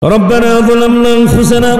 ربنا ظلمنا أنفسنا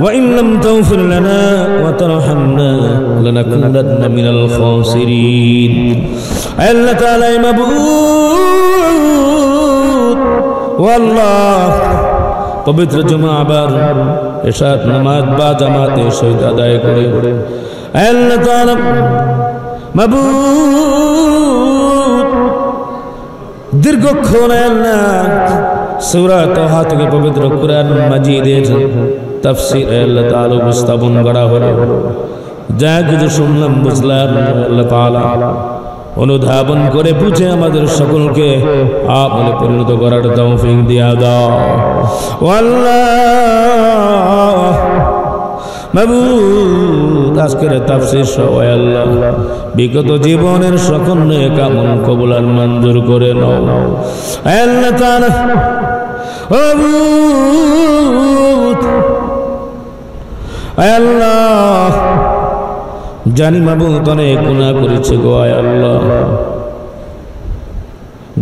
وإن لم تغفر لنا وترحمنا لنكونن من الخاسرين الله تعالى মাবুদ والله পবিত্র জুমা আবার ইশার নামাজ বা জামাতের সহিত আদায় করে আল্লাহ তাআলা মাবুদ দীর্ঘক্ষণ আল্লাহ সূরা তাহা থেকে পবিত্র কুরআন মাজিদের তাফসীর আল্লাহ তাআলা উপস্থাপন করা হলো যা কিছু শুনলাম বুঝলাম আল্লাহ তাআলা অনুধাবন করে বুঝে আমাদের সকলকে আমলে পরিণত করার তৌফিক দিয়া দাও আল্লাহ মাবুদ আজকের তাফসীর সহ আল্লাহ বিগত জীবনের সকল নেক আমল কবুল আর মঞ্জুর করে নাও আল্লাহ তাআলা মাবুদ আল্লাহ জানি মাবুদ অনেক গুনাহ করেছে গো আল্লাহ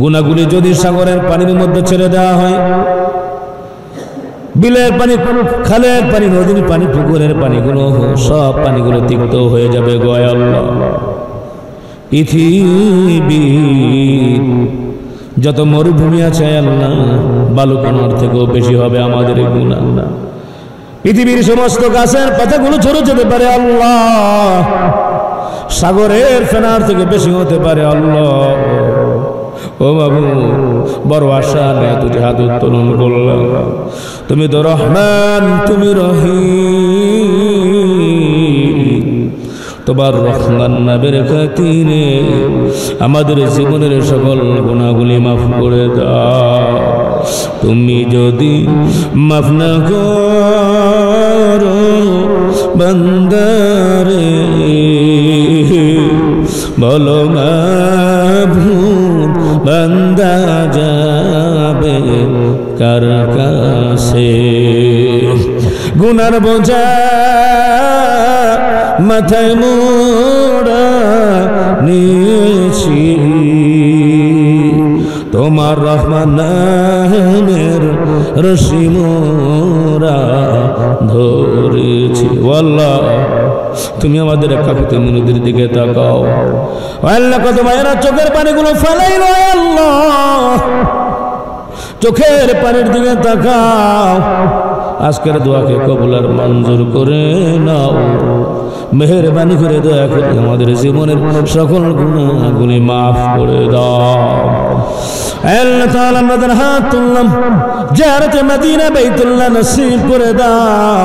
গুনাহগুলি যদি সাগরের পানির মধ্যে ছেড়ে দেওয়া হয় বিলের পানি খালের পানি নদীর পানি পুকুরের পানিগুলো সব পানিগুলো তিক্ত হয়ে যাবে গো আল্লাহ পৃথিবী যত মরুভূমি আছে আল্লাহ বালুকণার থেকেও বেশি হবে আমাদের গুনাহ পৃথিবীর সমস্ত গাছের পাতাগুলো ঝরে যেতে পারে আল্লাহ সাগরের ফেনার থেকে বেশি হতে পারে আল্লাহ ও বাবু বড় আশা নিয়ে তুই হাত উত্তোলন করলাম তুমি তো রহমান তুমি রহিম তোমার রহমান নামের খাতিরে আমাদের জীবনের সকল গুনাহগুলি মাফ করে দাও তুমি যদি মাফ না করো বান্দারে বলো মাবুদ বান্দা যাবে কার কাছে গুনার বোঝা মাথায় মোড়া নিয়েছি তোমার রহমান নামের রশি মোরা ধরেছি আল্লাহ তুমি আমাদের কাকুতে মিনতির দিকে তাকাও আল্লাহ কত মায়েরা চোখের পানিগুলো ফেলাইলো আল্লাহ চোখের পানির দিকে তাকাও আজকের দোয়াকে কবুল আর মঞ্জুর করে নাও মেহেরবানি করে দয়া করে আমাদের জীবনের সকল গুনাহগুলি মাফ করে দাও আল্লাহ তাআলা আমাদের হাত তুললাম জিয়ারতে মদিনা বাইতুল্লাহ নসিব করে দাও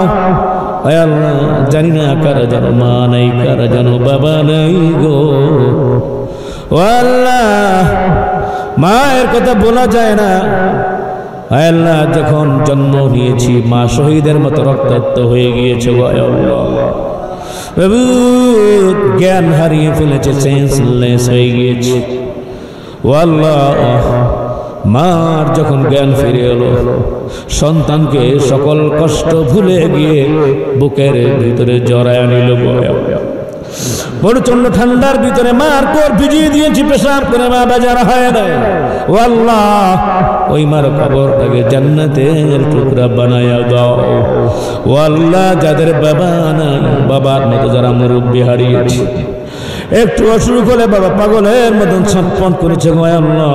আয় আল্লাহ জানি না কার যেন মা নাই কার যেন বাবা নাই গো ও আল্লাহ মায়ের কথা বলা যায় না আল্লাহ যখন জন্ম নিয়েছি মা শহীদের মতো রক্তাক্ত হয়ে গিয়েছে গো আল্লাহ জ্ঞান হারিয়ে ফেলেছে সেন্সলেস হয়ে গিয়েছে ও আল্লাহ মার যখন জ্ঞান ফিরে এলো সন্তানকে সকল কষ্ট ভুলে গিয়ে বুকের ভিতরে জড়ায় নিল প্রচন্ড ঠান্ডার ভিতরে মার কোর ভিজিয়ে দিয়েছি পেশাব করে মা বেজার হয় না ও আল্লাহ ওই মার কবরটাকে জান্নাতের টুকরা বানায়া দাও ও আল্লাহ যাদের বাবা নাই বাবার মতো যারা মুরব্বি হারিয়েছে একটু অসুখ হলে বাবা পাগলের মতন ছটফট করেছে গো আল্লাহ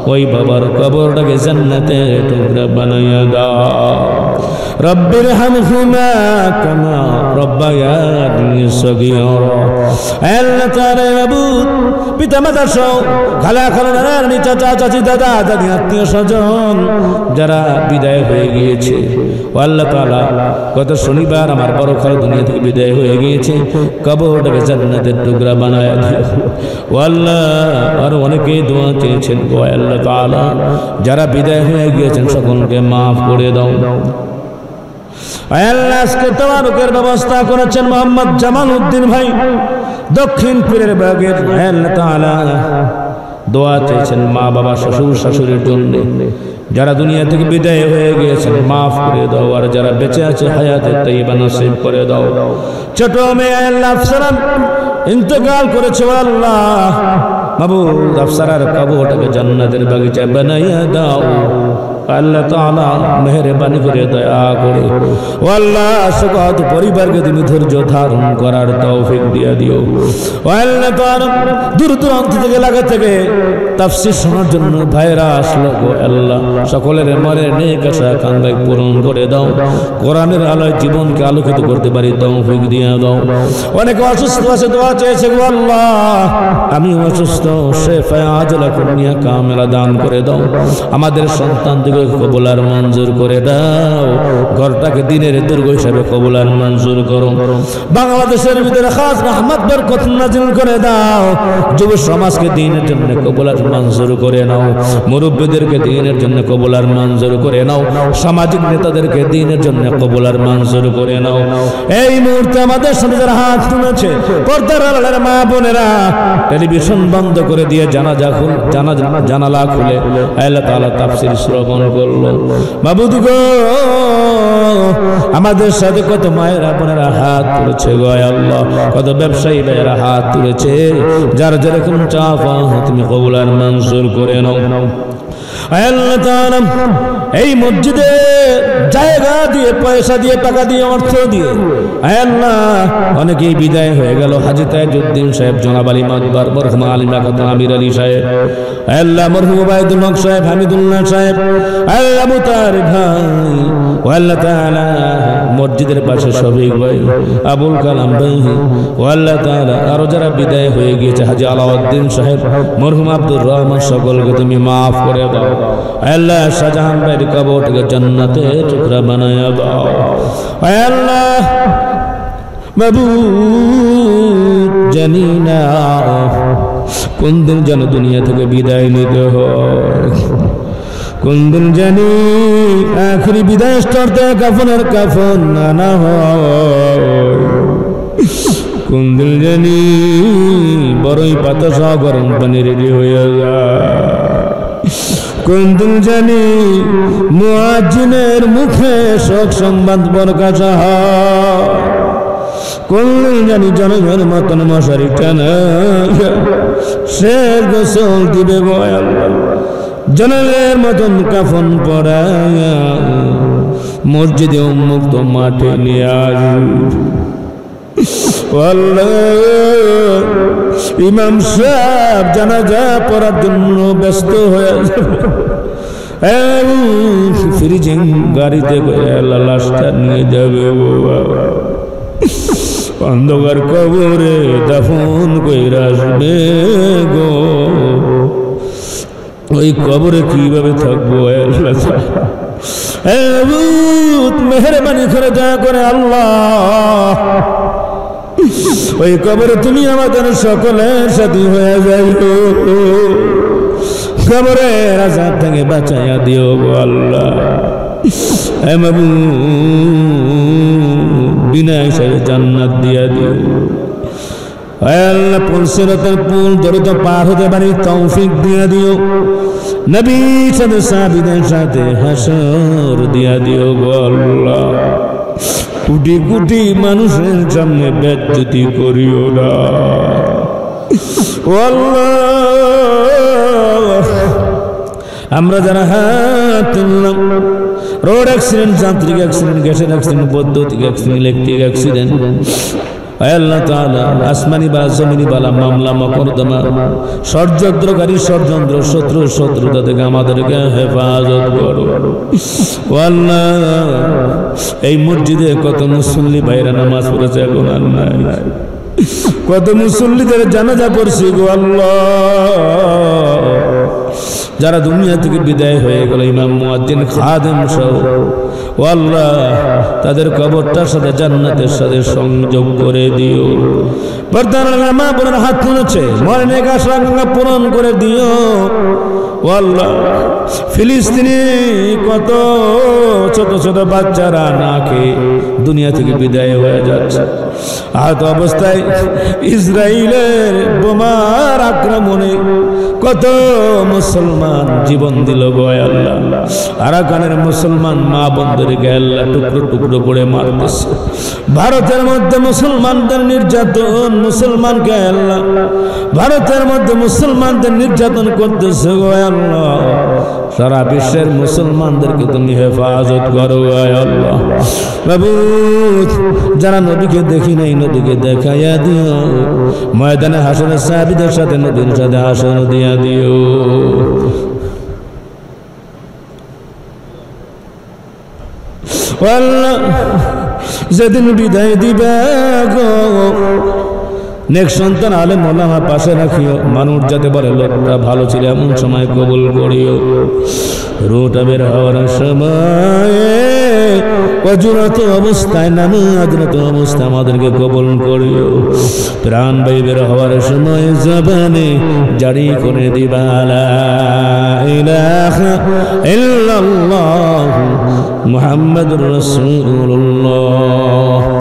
ওই বাবার কবরটাকে জান্নাতের টুকরা বানায়া দাও রব্বির হামহুমা কামা রব্বায়ানি সগীরা আল্লাহ তাআলা মাবুদ পিতামাতা সহ খালা খালা নানি চাচা চাচি দাদা দাদি আত্মীয় স্বজন যারা বিদায় হয়ে গিয়েছে ও আল্লাহ তাআলা গত শনিবার আমার বড় খালা দুনিয়া থেকে বিদায় হয়ে গিয়েছে কবরটাকে জান্নাতের টুকরা বানায়া দিও ও আল্লাহ আর অনেকে দোয়া চেয়েছেন ও আল্লাহ তাআলা যারা বিদায় হয়ে গিয়েছেন সকলকে মাফ করে দাও আল্লাহ আজকে তাবারুকের ব্যবস্থা করেছেন মোহাম্মদ জামাল উদ্দিন ভাই দক্ষিণ পীরের বাগের আল্লাহ তাআলা দোয়া চেয়েছেন মা বাবা শ্বশুর শাশুড়ির জন্য যারা দুনিয়া থেকে বিদায় হয়ে গিয়েছেন মাফ করে দাও আর যারা বেঁচে আছে হায়াতে তাইয়্যিবা নসিব করে দাও ছোট মেয়ে আল্লাহ আফসারা ইন্তেকাল করেছে আল্লাহ মাবুদ আফসারার কবরটাকে জান্নাতের বাগিচা বানাইয়া দাও আল্লাহ তাআলা মেহেরবানি করে দয়া করে ও আল্লাহ সকল পরিবারকে তুমি ধৈর্য ধারণ করার তৌফিক দিয়ে দিও ও আল্লাহ তাআলা দূর দূরান্ত থেকে এলাকা থেকে তাফসীর শোনার জন্য ভাইরা আসলো গো আল্লাহ সকলের মনের নেক আশা আকাঙ্ক্ষা পূরণ করে দাও কোরআনের আলোয় জীবনকে আলোকিত করতে পারি তৌফিক দিয়ে দাও অনেক অসুস্থ আছে দোয়া চেয়েছে গো আল্লাহ আমি অসুস্থ শেফা আজলা কুনিয়া কামেলা দান করে দাও আমাদের সন্তানদেরকে কবুল আর মঞ্জুর করে দাও ঘরটাকে দিনের দুর্গ হিসাবে কবুল আর মঞ্জুর করো বাংলাদেশের ভিতরে খাস রহমত বরকত নাজিল করে দাও যুব সমাজকে দ্বীনের জন্য কবুল আর মঞ্জুর করে নাও মুরব্বিদেরকে দ্বীনের জন্য কবুল আর মঞ্জুর করে নাও সামাজিক নেতাদেরকে দ্বীনের জন্য কবুল আর মঞ্জুর করে নাও এই মুহূর্তে আমাদের সাথে যারা হাত তুলেছে পর্দার আড়ালের মা বোনেরা টেলিভিশন বন্ধ করে দিয়ে জানালা খুলে আল্লাহ তাআলা তাফসীর শ্রবণ করলো মাবুদ গো আমাদের সাথে কত মায়েরা বোনেরা হাত তুলেছে গো আল্লাহ কত ব্যবসায়ী ভাইয়েরা হাত তুলেছে যার যেরকম চাওয়া তুমি কবুল আর মঞ্জুর করে নাও আল্লাহ তাআলা এই মসজিদে জায়গা দিয়ে পয়সা দিয়ে টাকা দিয়ে অর্থ দিয়ে আল্লাহ অনেকেই বিদায় হয়ে গেল হাজী তাজউদ্দিন সাহেব জনাব আলী মাদবার মরহুম আলী মাকাত আমির আলী সাহেব আল্লাহ মরহুম ওবায়দুল হক সাহেব হামিদুল্লাহ সাহেব আল্লাহ মুতার ভাই ও আল্লাহ তাআলা মসজিদের পাশে শফিক ভাই আবুল কালাম ভাই ও আল্লাহ তাআলা আরো যারা বিদায় হয়ে গিয়েছে হাজী আলাউদ্দিন সাহেব মরহুম আব্দুর রহমান সকলকে তুমি মাফ করে দাও আল্লাহ শাহজাহান ভাইয়ের কবরটাকে জান্নাতের টুকরা বানায় দাও আল্লাহ মাবুদ জানি না কোন দিন যেন দুনিয়া থেকে বিদায় নিতে হয় কোন দিন জানি আখরি বিদায় স্তরতে কাফনের কাফন আনা হয় কোন দিন জানি বড়ই পাতা সহ গরম পানি রেডি হয়ে যায় কোন দিন জানি মুয়াজ্জিনের মুখে শোক সংবাদ প্রকাশ হয় কোন দিন জানি জনগণের মতন মশারি টানা সে গোসল দিবে গো আল্লাহ জনগণের মতন কাফন পরায়া মসজিদে উন্মুক্ত মাঠে নিয়ে আসবে ইমাম সাহেব জানাজা পড়ার জন্য ব্যস্ত হয়ে যাবে ফ্রিজিং গাড়িতে লাশটা নিয়ে যাবে অন্ধকার কবরে দাফন কইরা আসবে গো ওই কবরে কিভাবে থাকবো মেহেরবানি করে দয়া করে আল্লাহ ওই কবরে তুমি আমাদের সকলের সাথী হয়ে যাই কবরের আযাব থেকে বাঁচাইয়া দিও গো আল্লাহ বিনা হিসাবে জান্নাত দিয়া দিও আল্লাহ পুলসিরাতের পুল দরুদ পার হতে পারি তৌফিক দিয়া দিও নবী সাথে সাহাবীদের সাথে হাসর দিয়া দিও গো আল্লাহ কোটি কোটি মানুষের সামনে বেজ্জতি করিও না ও আল্লাহ আমরা যারা হাত তুললাম রোড অ্যাক্সিডেন্ট যান্ত্রিক অ্যাক্সিডেন্ট গ্যাসের অ্যাক্সিডেন্ট বৈদ্যুতিক অ্যাক্সিডেন্ট ইলেকট্রিক অ্যাক্সিডেন্ট আল্লাহ তাআলা আসমানি বা জমিনি বালা মামলা মকদ্দমা ষড়যন্ত্রকারী ষড়যন্ত্র শত্রুতা থেকে আমাদেরকে হেফাজত করো ও আল্লাহ এই মসজিদে কত মুসল্লি ভাইরা নামাজ পড়েছে এখন আর নাই কত মুসল্লিদের জানাজা পড়ছি গো আল্লাহ যারা দুনিয়া থেকে বিদায় হয়ে গেল ইমাম মুয়াজ্জিন খাদেম সহ ও আল্লাহ তাদের কবরটার সাথে জান্নাতের সাথে সংযোগ করে দিও পর্দার মা বোনের হাত তুলেছে মরণে আশা পূরণ করে দিও ও আল্লাহ ফিলিস্তিনে কত ছোট ছোট বাচ্চারা না খেয়ে দুনিয়া থেকে বিদায় হয়ে যাচ্ছে আহত অবস্থায় ইসরায়েলের বোমার আক্রমণে কত মুসলমান জীবন দিল গো আল্লাহ আরাকানের মুসলমান মা বোনদেরকে আল্লাহ টুকরো টুকরো করে মারতেছে ভারতের মধ্যে মুসলমানদের নির্যাতন মুসলমানকে আল্লাহ ভারতের মধ্যে মুসলমানদের নির্যাতন করতেছে গো আল্লাহ আল্লাহ সারা বিশ্বের মুসলমানদেরকে তুমি হেফাজত করো আয় আল্লাহ। মাবুদ যারা নবীকে দেখি নাই নবীকে দেখাইয়া দিও, ময়দানে হাসরের সাহাবীদের সাথে নবীর সাথে হাসর দিয়া দিও। আল্লাহ যেদিন বিদায় দিবা গো নেক সন্তান আলেম ওলামা পাশে রাখিও, মানুষ যাতে বলে লোকটা ভালো ছিল এমন সময় কবুল করিও। রুটা বের হওয়ার সময় অজুরত অবস্থায় নামাজরত অবস্থায় আমাদেরকে কবুল করিও। প্রাণ বাই বের হওয়ার সময় জবানে জারি করে দিবা লা ইলাহা ইল্লাল্লাহ মুহাম্মাদুর রাসূলুল্লাহ।